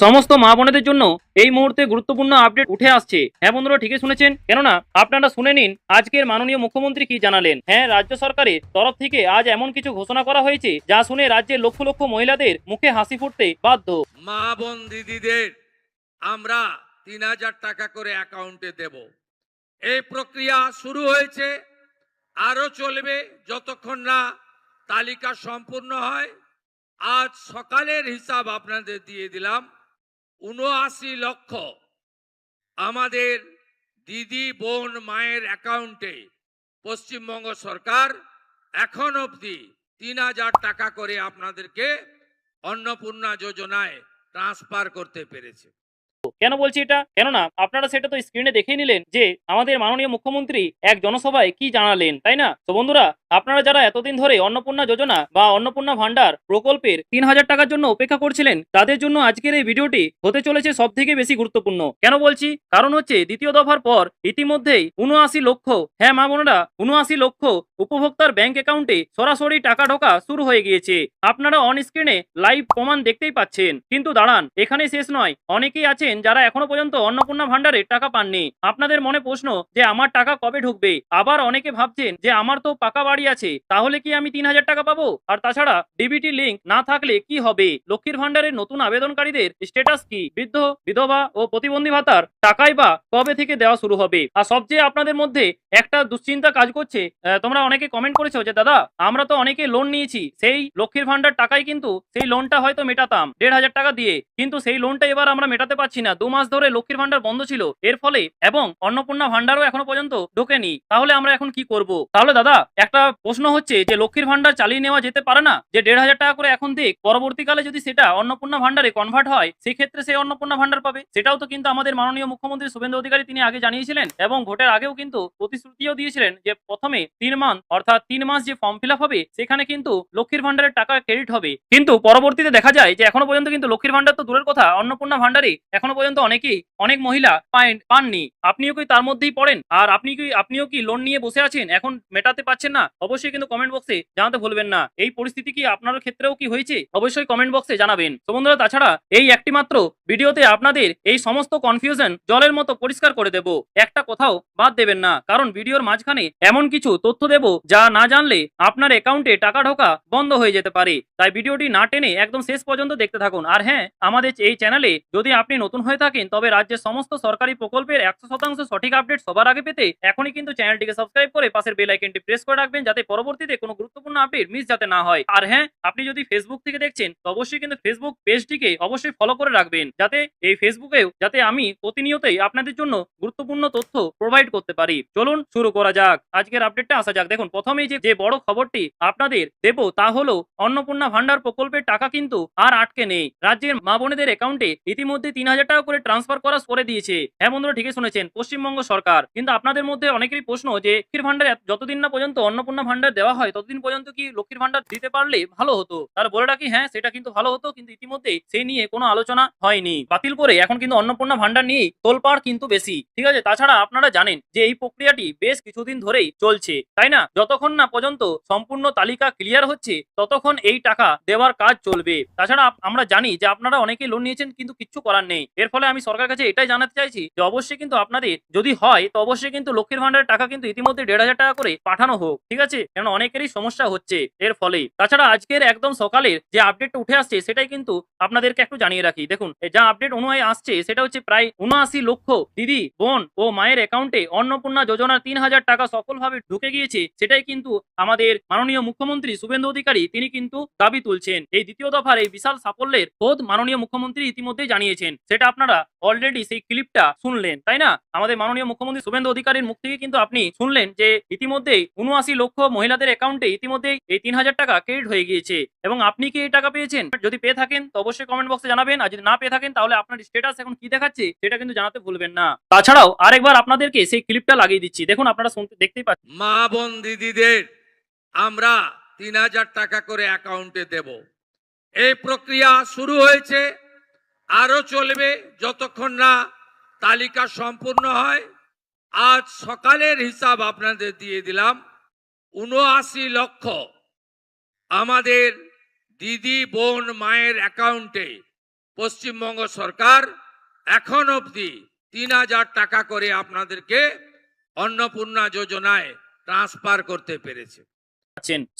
সমস্ত মা বোনেদের জন্য এই মুহূর্তে গুরুত্বপূর্ণ আপডেট উঠে আসছে। হ্যাঁ বন্ধুরা, ঠিকই শুনেছেন। কেননা আপনারা শুনে নিন আজকের মাননীয় মুখ্যমন্ত্রী কি জানালেন। হ্যাঁ, রাজ্য সরকারের তরফ থেকে আজ এমন কিছু ঘোষণা করা হয়েছে যা শুনে রাজ্যের লক্ষ লক্ষ মহিলাদের মুখে হাসি ফুটতে বাধ্য। মা বোন দিদিদের আমরা ৩,০০০ টাকা করে অ্যাকাউন্টে দেব। এই প্রক্রিয়া শুরু হয়েছে, আরো চলবে যতক্ষণ না তালিকা সম্পূর্ণ হয়। আজ সকালের হিসাব আপনাদের দিয়ে দিলাম, ৭৯ লক্ষ আমাদের দিদি বোন মায়ের অ্যাকাউন্টে পশ্চিমবঙ্গ সরকার এখন অবধি ৩,০০০ টাকা করে আপনাদেরকে অন্নপূর্ণা যোজনায় ট্রান্সফার করতে পেরেছে। কেন বলছি এটা? কেননা আপনারা সেটা তো স্ক্রিনে দেখেই নিলেন যে আমাদের মাননীয় মুখ্যমন্ত্রী এক জনসভায় কি জানালেন, তাই না? তো বন্ধুরা, আপনারা যারা এতদিন ধরে অন্নপূর্ণা যোজনা বা অন্নপূর্ণা ভান্ডার প্রকল্পের ৩,০০০ টাকার জন্য অপেক্ষা করছিলেন, তাদের জন্য আজকের এই ভিডিওটি হতে চলেছে সব থেকে বেশি গুরুত্বপূর্ণ। কেন বলছি? কারণ হচ্ছে দ্বিতীয় দফার পর ইতিমধ্যেই ৭৯ লক্ষ, হ্যাঁ মা বোনেরা, ৭৯ লক্ষ উপভোক্তার ব্যাংক অ্যাকাউন্টে সরাসরি টাকা ঢোকা শুরু হয়ে গিয়েছে। আপনারা অন স্ক্রিনে লাইভ প্রমাণ দেখতেই পাচ্ছেন। কিন্তু দাঁড়ান, এখানে শেষ নয়। অনেকেই আছেন যারা এখনো পর্যন্ত অন্নপূর্ণা ভান্ডারে টাকা পাননি। আপনাদের মনে প্রশ্ন যে আমার টাকা কবে ঢুকবে। আবার অনেকে ভাবছেন যে আমার তো পাকা বাড়ি আছে, তাহলে কি আমি ৩,০০০ টাকা পাবো? আর তাছাড়া ডিবিটি লিংক না থাকলে কি হবে? লক্ষ্মীর ভান্ডারের নতুন আবেদনকারীদের স্ট্যাটাস কি? বৃদ্ধ, বিধবা ও প্রতিবন্ধী ভাতার টাকাই বা কবে থেকে দেওয়া শুরু হবে? আর সবচেয়ে আপনাদের মধ্যে একটা দুশ্চিন্তা কাজ করছে। তোমরা অনেকে কমেন্ট করেছো যে দাদা, আমরা তো অনেকে লোন নিয়েছি, সেই লক্ষ্মীর ভান্ডার টাকায় কিন্তু সেই লোনটা হয়তো মেটাতাম ১,৫০০ টাকা দিয়ে, কিন্তু সেই লোনটা এবার আমরা মেটাতে পারছি না। ২ মাস ধরে লক্ষ্মীর ভান্ডার বন্ধ ছিল এর ফলে, এবং অন্নপূর্ণা ভান্ডারও এখনো পর্যন্ত ঢোকেনি। তাহলে আমরা এখন কি করব? তাহলে দাদা, একটা প্রশ্ন হচ্ছে যে লক্ষ্মীর ভান্ডার চালিয়ে নেওয়া যেতে পারে না? যে ১,৫০০ টাকা করে এখন দিক, পরবর্তীকালে যদি সেটা অন্নপূর্ণা ভান্ডারে কনভার্ট হয়, সেক্ষেত্রে সে অন্নপূর্ণা ভান্ডার পাবে। সেটাও তো কিন্তু আমাদের মাননীয় মুখ্যমন্ত্রী শুভেন্দু অধিকারী তিনি আগে জানিয়েছিলেন, এবং ভোটের আগেও কিন্তু প্রতিশ্রুতিও দিয়েছিলেন যে প্রথমে ৩ মান্থ অর্থাৎ ৩ মাস যে ফর্ম ফিল আপ হবে সেখানে কিন্তু লক্ষ্মীর ভান্ডারের টাকা ক্রেডিট হবে। কিন্তু পরবর্তীতে দেখা যায় যে এখনো পর্যন্ত কিন্তু লক্ষ্মীর ভান্ডার তো দূরের কথা, অন্নপূর্ণা ভান্ডারে এখনো পর্যন্ত অনেক মহিলা পাননি। আপনিও কি তার মধ্যেই পড়েন? আর আপনিও কি লোন নিয়ে বসে আছেন, এখন মেটাতে পারছেন না? অবশ্যই কিন্তু কমেন্ট বক্সে জানাতে ভুলবেন না। এই পরিস্থিতি কি আপনার ক্ষেত্রেও কি হয়েছে? অবশ্যই কমেন্ট বক্সে জানাবেন। তো বন্ধুরা, তাছাড়া এই একটি মাত্র ভিডিওতে আপনাদের এই সমস্ত কনফিউশন জলের মতো পরিষ্কার করে দেব। একটা কোথাও বাদ দেবেন না, কারণ ভিডিওর মাঝখানে এমন কিছু তথ্য দেব যা না জানলে আপনার অ্যাকাউন্টে টাকা ঢোকা বন্ধ হয়ে যেতে পারে। তাই ভিডিওটি না টেনে একদম শেষ পর্যন্ত দেখতে থাকুন। আর হ্যাঁ, আমাদের এই চ্যানেলে যদি আপনি নতুন হয়ে থাকেন, তবে রাজ্যের সমস্ত সরকারি প্রকল্পের ১০০% সঠিক আপডেট সবার আগে পেতে এখনই কিন্তু চ্যানেলটিকে সাবস্ক্রাইব করে পাশের বেল আইকনটি প্রেস করে রাখবেন, যাতে পরবর্তীতে কোনো গুরুত্বপূর্ণ আপডেট মিস যাতে না হয়। আর হ্যাঁ, আপনি যদি ফেসবুক থেকে দেখছেন, তো অবশ্যই কিন্তু ফেসবুক পেজটিকে অবশ্যই ফলো করে রাখবেন, যাতে এই ফেসবুকেও যাতে আমি প্রতিনিয়তই আপনাদের জন্য গুরুত্বপূর্ণ তথ্য প্রোভাইড করতে পারি। চলুন শুরু করা যাক, আজকের আপডেটটা আসা যাক। দেখুন, প্রথমেই যে বড় খবরটি আপনাদের দেব তা হলো অন্নপূর্ণা ভান্ডার প্রকল্পের টাকা কিন্তু আর আটকে নেই। রাজ্যের মা বোনেদের অ্যাকাউন্টে ইতিমধ্যে ৩,০০০ টাকা করে ট্রান্সফার করা করে দিয়েছে। হ্যাঁ বন্ধুরা, ঠিকই শুনেছেন, পশ্চিমবঙ্গ সরকার। কিন্তু আপনাদের মধ্যে অনেকেরই প্রশ্ন যে লক্ষ্মীর ভান্ডার যতদিন না পর্যন্ত অন্নপূর্ণা ভান্ডার দেওয়া হয়, ততদিন পর্যন্ত কি লক্ষ্মীর ভান্ডার দিতে পারলে ভালো হতো? তার বলে রাখি, হ্যাঁ সেটা কিন্তু ভালো হতো, কিন্তু ইতিমধ্যে সেই নিয়ে কোনো আলোচনা হয়নি। বাতিল করে এখন কিন্তু অন্নপূর্ণা ভান্ডার নিয়েই তোলপাড় কিন্তু বেশি। ঠিক আছে, তাছাড়া আপনারা জানেন যে এই প্রক্রিয়াটি বেশ কিছুদিন ধরেই চলছে, তাই না? যতক্ষণ না পর্যন্ত সম্পূর্ণ তালিকা ক্লিয়ার হচ্ছে, ততক্ষণ এই টাকা দেওয়ার কাজ চলবে। তাছাড়া আমরা জানি যে আপনারা অনেকেই লোন নিয়েছেন, কিন্তু কিচ্ছু করার নেই। এর ফলে আমি সরকারের কাছে এটাই জানাতে চাইছি যে অবশ্যই কিন্তু আপনাদের যদি হয়, তো অবশ্যই কিন্তু লক্ষ্মীর ভান্ডারের টাকা কিন্তু ইতিমধ্যে ১,৫০০ টাকা করে পাঠানো হোক। ঠিক আছে, কারণ অনেকেরই সমস্যা হচ্ছে এর ফলে। তাছাড়া আজকের একদম সকালের যে আপডেটটা উঠে আসছে, সেটাই কিন্তু আপনাদেরকে একটু জানিয়ে রাখি। দেখুন, যা আপডেট অনুযায়ী আসছে সেটা হচ্ছে প্রায় ৭৯ লক্ষ দিদি বোন ও মায়ের অ্যাকাউন্টে অন্নপূর্ণা যোজনার ৩,০০০ টাকা সফলভাবে ঢুকে গিয়েছে। সেটাই কিন্তু আমাদের মাননীয় মুখ্যমন্ত্রী শুভেন্দু অধিকারী তিনি কিন্তু দাবি তুলছেন। এই দ্বিতীয় দফার এই বিশাল সাফল্যের খোদ মাননীয় মুখ্যমন্ত্রী ইতিমধ্যেই জানিয়েছেন। সেটা আপনারা অলরেডি সেই ক্লিপটা শুনলেন, তাই না? আমাদের মাননীয় মুখ্যমন্ত্রী শুভেন্দু অধিকারীর মুখ থেকে কিন্তু আপনি শুনলেন যে ইতিমধ্যেই ৭৯ লক্ষ মহিলাদের অ্যাকাউন্টে ইতিমধ্যেই এই ৩,০০০ টাকা ক্রেডিট হয়ে গিয়েছে। এবং আপনি কি এই টাকা পেয়েছেন? যদি পেয়ে থাকেন তো অবশ্যই কমেন্ট বক্সে জানাবেন। আর যদি না পেয়ে থাকেন, তাহলে আপনার স্ট্যাটাস এখন কি দেখাচ্ছে সেটা কিন্তু জানাতে ভুলবেন না। তাছাড়াও আরেকবার আপনাদেরকে সেই ক্লিপটা লাগিয়ে দিচ্ছি, দেখুন, আপনারা দেখতেই পাচ্ছেন। মা বোন দিদিদের আমরা ৩,০০০ টাকা করে অ্যাকাউন্টে দেব। এই প্রক্রিয়া শুরু হয়েছে, আরো চলবে যতক্ষণ না তালিকা সম্পূর্ণ হয়। আজ সকালের হিসাব আপনাদের দিয়ে দিলাম, ৭৯ লক্ষ আমাদের দিদি বোন মায়ের অ্যাকাউন্টে পশ্চিমবঙ্গ সরকার এখন অবধি ৩,০০০ টাকা করে আপনাদেরকে অন্নপূর্ণা যোজনায় ট্রান্সফার করতে পেরেছে।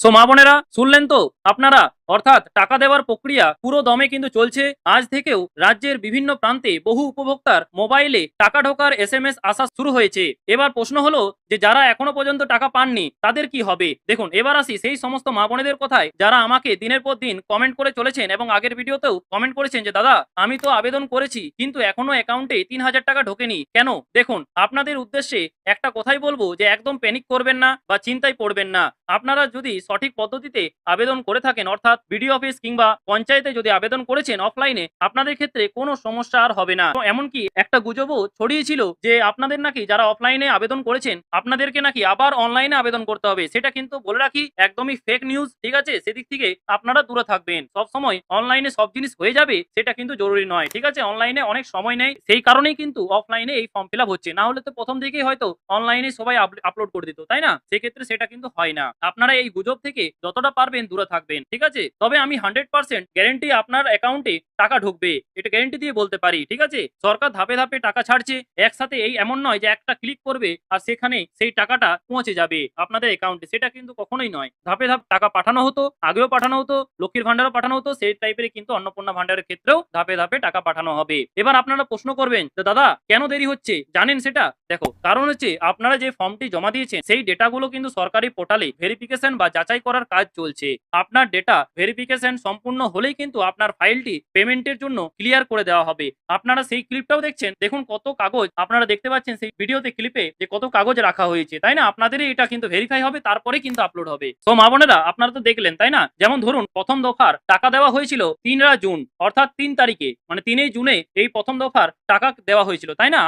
সো মা বোনেরা শুনলেন তো আপনারা, অর্থাৎ টাকা দেওয়ার প্রক্রিয়া পুরো দমে কিন্তু চলছে। আজ থেকেও রাজ্যের বিভিন্ন প্রান্তে বহু উপভোক্তার মোবাইলে টাকা ঢোকার SMS আসা শুরু হয়েছে। এবার প্রশ্ন হলো যে যারা এখনো পর্যন্ত টাকা পাননি তাদের কি হবে। দেখুন, এবার আসি সেই সমস্ত মা বোনেদের কথায় যারা আমাকে দিনের পর দিন কমেন্ট করে চলেছেন এবং আগের ভিডিওতেও কমেন্ট করেছেন যে দাদা আমি তো আবেদন করেছি কিন্তু এখনো অ্যাকাউন্টে ৩,০০০ টাকা ঢোকেনি কেন। দেখুন, আপনাদের উদ্দেশ্যে একটা কথাই বলবো যে একদম প্যানিক করবেন না বা চিন্তায় পড়বেন না। আপনারা যদি সঠিক পদ্ধতিতে আবেদন করে থাকেন, অর্থাৎ বিডিও অফিস কিংবা পঞ্চায়েতে যদি আবেদন করেছেন অফলাইনে, আপনাদের ক্ষেত্রে কোনো সমস্যা আর হবে না। তো এমনকি একটা গুজবও ছড়িয়েছিল যে আপনাদের নাকি যারা অফলাইনে আবেদন করেছেন আপনাদেরকে নাকি আবার অনলাইনে আবেদন করতে হবে। সেটা কিন্তু বলে রাখি একদমই ফেক নিউজ, ঠিক আছে। সেদিক থেকে আপনারা দূরে থাকবেন। সব সময় অনলাইনে সব জিনিস হয়ে যাবে সেটা কিন্তু জরুরি নয়, ঠিক আছে। অনলাইনে অনেক সময় নেয়, সেই কারণেই কিন্তু অফলাইনে এই ফর্ম ফিল আপ হচ্ছে। না হলে তো প্রথম থেকেই হয়তো অনলাইনে সবাই আপলোড করে দিত, তাই না। সেক্ষেত্রে সেটা কিন্তু হয় না। আপনারা এই গুজব থেকে যতটা পারবেন দূরে থাকবেন, ঠিক আছে। তবে আমি 100% গ্যারেন্টি আপনার অ্যাকাউন্টে টাকা ঢুকবে, এটা গ্যারেন্টি দিয়ে বলতে পারি, ঠিক আছে। সরকার ধাপে ধাপে টাকা ছাড়ছে, একসাথে এই এমন নয় যে একটা ক্লিক করবে আর সেখানে সেই টাকাটা পৌঁছে যাবে আপনাদের অ্যাকাউন্টে, সেটা কিন্তু কখনোই নয়। ধাপে ধাপে টাকা পাঠানো হতো, আগেও পাঠানো হতো, লক্ষ্মীর ভান্ডারও পাঠানো হতো, সেই টাইপের কিন্তু অন্নপূর্ণা ভান্ডারের ক্ষেত্রেও ধাপে ধাপে টাকা পাঠানো হবে। এবার আপনারা প্রশ্ন করবেন যে দাদা কেন দেরি হচ্ছে, জানেন সেটা। দেখো, কারণ হচ্ছে আপনারা যে ফর্মটি জমা দিয়েছেন সেই ডেটাগুলো কিন্তু সরকারি পোর্টালে ভেরিফিকেশন বা যাচাই করার কাজ চলছে। আপনার ডেটা ভেরিফিকেশন সম্পূর্ণ হলেই কিন্তু আপনার ফাইলটি পেমেন্টের জন্য ক্লিয়ার করে দেওয়া হবে। আপনারা সেই ক্লিপটাও দেখছেন, দেখুন কত কাগজ আপনারা দেখতে পাচ্ছেন সেই ভিডিওতে ক্লিপে যে কত কাগজ রাখা হয়েছে, তাই না। আপনাদেরই এটা কিন্তু ভেরিফাই হবে, তারপরে কিন্তু আপলোড হবে। তো মা বোনেরা আপনারা তো দেখলেন, তাই না। যেমন ধরুন প্রথম দফার টাকা দেওয়া হয়েছিল 3 জুন, অর্থাৎ 3 তারিখে, মানে 3 জুনে এই প্রথম দফার টাকা দেওয়া হয়েছিল, তাই না।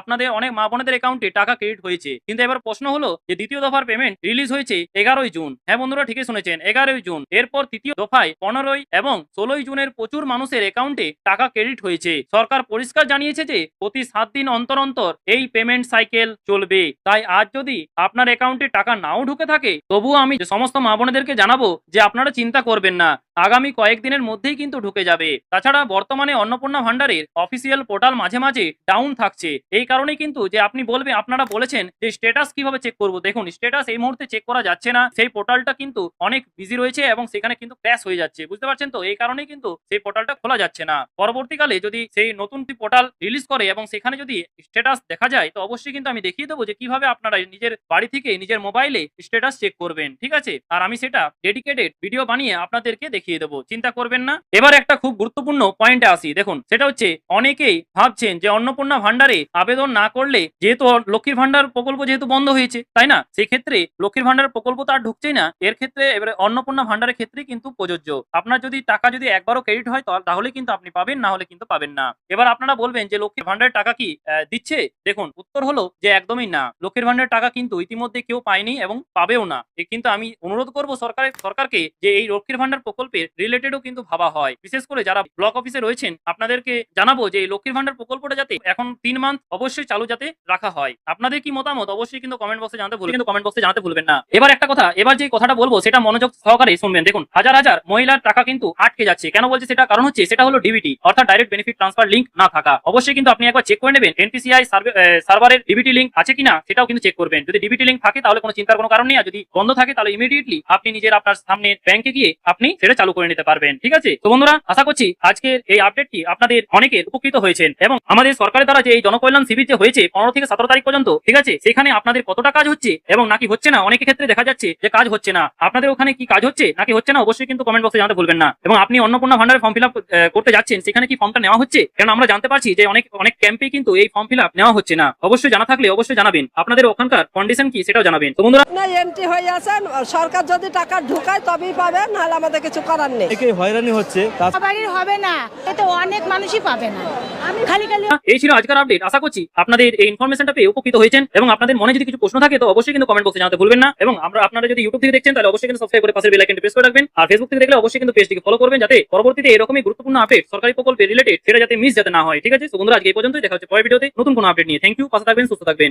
আপনাদের অনেক মা বোনেদের অ্যাকাউন্টে টাকা ক্রেডিট হয়েছে। কিন্তু এবার প্রশ্ন হলো যে দ্বিতীয় দফার পেমেন্ট রিলিজ হয়েছে 11 জুন। হ্যাঁ বন্ধুরা, ঠিকই শুনেছেন, 11 জুন। এরপর তৃতীয় দফায় 15 এবং 16 জুনের প্রচুর মানুষের অ্যাকাউন্টে টাকা ক্রেডিট হয়েছে। সরকার পরিষ্কার জানিয়েছে যে প্রতি 7 দিন অন্তর অন্তর এই পেমেন্ট সাইকেল চলবে। তাই আজ যদি আপনার অ্যাকাউন্টে টাকা নাও ঢুকে থাকে, তবুও আমি সমস্ত মা বোনেদেরকে জানাবো যে আপনারা চিন্তা করবেন না, আগামী কয়েকদিনের মধ্যেই কিন্তু ঢুকে যাবে। তাছাড়া বর্তমানে অন্নপূর্ণা ভান্ডারের অফিসিয়াল পোর্টাল মাঝে মাঝে ডাউন থাকছে। এই কারণেই কিন্তু যে আপনি আপনারা বলেছেন যে স্ট্যাটাস কিভাবে চেক করব। দেখুন, স্ট্যাটাস এই মুহূর্তে চেক করা যাচ্ছে না, সেই পোর্টালটা কিন্তু অনেক বিজি রয়েছে এবং সেখানে কিন্তু ক্র্যাশ হয়ে যাচ্ছে, বুঝতে পারছেন তো। এই কারণেই কিন্তু সেই পোর্টালটা খোলা যাচ্ছে না। পরবর্তীকালে যদি সেই নতুন পোর্টাল রিলিজ করে এবং সেখানে যদি স্ট্যাটাস দেখা যায়, তো অবশ্যই কিন্তু আমি দেখিয়ে দেবো যে কিভাবে আপনারা নিজের বাড়ি থেকে নিজের মোবাইলে স্ট্যাটাস চেক করবেন, ঠিক আছে। আর আমি সেটা ডেডিকেটেড ভিডিও বানিয়ে আপনাদেরকে দেখিয়ে দেবো, চিন্তা করবেন না। এবার একটা খুব গুরুত্বপূর্ণ পয়েন্টে আসি। দেখুন, সেটা হচ্ছে অনেকেই ভাবছেন যে অন্নপূর্ণা ভান্ডারে আবেদন না করলে, যেহেতু লক্ষ্মীর ভান্ডার প্রকল্প যেহেতু বন্ধ হয়েছে, তাই না, সেই ক্ষেত্রে লক্ষ্মীর ভান্ডার প্রকল্প তো আর ঢুকছেই না। এর ক্ষেত্রে এবারে অন্নপূর্ণা ভান্ডারের ক্ষেত্রে কিন্তু প্রযোজ্য। আপনার যদি টাকা যদি একবারও ক্রেডিট হয় তাহলে কিন্তু আপনি পাবেন, না হলে কিন্তু পাবেন না। এবার আপনারা বলবেন যে লক্ষ্মীর ভান্ডারের টাকা কি দিচ্ছে। দেখুন, উত্তর হলো যে একদমই না। লক্ষ্মীর ভান্ডারের টাকা কিন্তু ইতিমধ্যে কেউ পায়নি এবং পাবেও না। কিন্তু আমি অনুরোধ করবো সরকারকে যে এই লক্ষ্মীর ভান্ডার প্রকল্পের রিলেটেডও কিন্তু ভাবা হয়। বিশেষ করে যারা ব্লক অফিসে রয়েছেন আপনাদেরকে জানাবো যে এই লক্ষ্মীর ভান্ডার প্রকল্পটা যাতে এখন 3 মান্থ অবশ্যই চালু যাতে রাখা হয়। আপনাদের কি মতামত অবশ্যই কিন্তু কমেন্ট বক্সে জানাতে ভুলবেন না। এবার একটা কথা, এবার যে কথাটা বলবো সেটা মনোযোগ সহকারে শুনবেন। দেখুন, হাজার হাজার মহিলার টাকা কিন্তু আটকে যাচ্ছে। কেন বলছে সেটা, কারণ হচ্ছে সেটা হলো ডিবিটি, অর্থাৎ ডাইরেক্ট বেনিফিট ট্রান্সফার লিংক না থাকা। অবশ্যই কিন্তু আপনি একবার চেক করে নেবেন এনপিসিআই সার্ভারের ডিবিটি লিংক আছে কিনা, সেটাও কিন্তু চেক করবেন। যদি ডিবিটি লিংক থাকে তাহলে কোনো চিন্তার কোনো কারণ নেই, আর যদি বন্ধ থাকে তাহলে ইমিডিয়েটলি আপনি আপনার সামনে ব্যাংকে গিয়ে আপনি সেটা চালু করে নিতে পারবেন, ঠিক আছে। তো বন্ধুরা, আশা করছি আজকের এই আপডেটটি আপনাদের অনেকের উপকৃত হয়েছেন এবং আমাদের সরকারের দ্বারা যে এই জনকল্যাণ শিবির যে হয়েছে 15 থেকে 17 তারিখ পর্যন্ত, ঠিক আছে, সেখানে আপনাদের কতটা কাজ হচ্ছে এবং নাকি হচ্ছে না। অনেকের ক্ষেত্রে দেখা যাচ্ছে যে কাজ হচ্ছে না। আপনাদের ওখানে কি কাজ হচ্ছে নাকি হচ্ছে না, অবশ্যই কিন্তু কমেন্ট বক্সে জানাতে ভুলবেন না। এবং আপনি অন্নপূর্ণা ভান্ডারের ফর্ম ফিল আপ করতে যাচ্ছেন, সেখানে কি ফর্মটা নেওয়া হচ্ছে, কারণ আমরা জানতে পারছি যে অনেক ক্যাম্পে কিন্তু এই ফর্ম ফিল আপ নেওয়া হচ্ছে না। অবশ্যই জানা থাকলে অবশ্যই জানাবেন, আপনাদের ওখানকার কন্ডিশন কি সেটাও জানাবেন। তো বন্ধুরা, না এন্ট্রি হয়ে আছেন, সরকার যদি টাকা ঢুকায় তবেই পাবে, নাহলে আমাদের কিছু করার নেই। একে হয়রানি হচ্ছে, বাড়ির হবে না, এতে অনেক মানুষই পাবে না। আমি খালি এই ছিল আজকের আপডেট। আশা করছি আপনাদের এই ইনফরমেশনটা পেয়ে উপকৃত হয়েছেন এবং আপনাদের মনে যদি কিছু প্রশ্ন থাকে তো অবশ্যই কিন্তু কমেন্ট বক্সে জানাতে ভুলবেন না। এবং আপনারা যদি ইউটিউব থেকে দেখছেন তাহলে অবশ্যই কিন্তু সাবস্ক্রাইব করে পাশের বেল আইকনটি প্রেস করে রাখবেন। আর ফেসবুক থেকে দেখলে অবশ্যই কিন্তু পেজটিকে ফলো করবেন, যাতে পরবর্তীতে এরকমই গুরুত্বপূর্ণ আপডেট সরকারি প্রকল্পের রিলেটেড সেটা যাতে মিস যাতে না হয়, ঠিক আছে। তো বন্ধুরা, আজকে এই পর্যন্তই, দেখা হচ্ছে পরের ভিডিওতে নতুন কোনো আপডেট নিয়ে। থ্যাংক ইউ, পাশে থাকবেন, সুস্থ থাকবেন।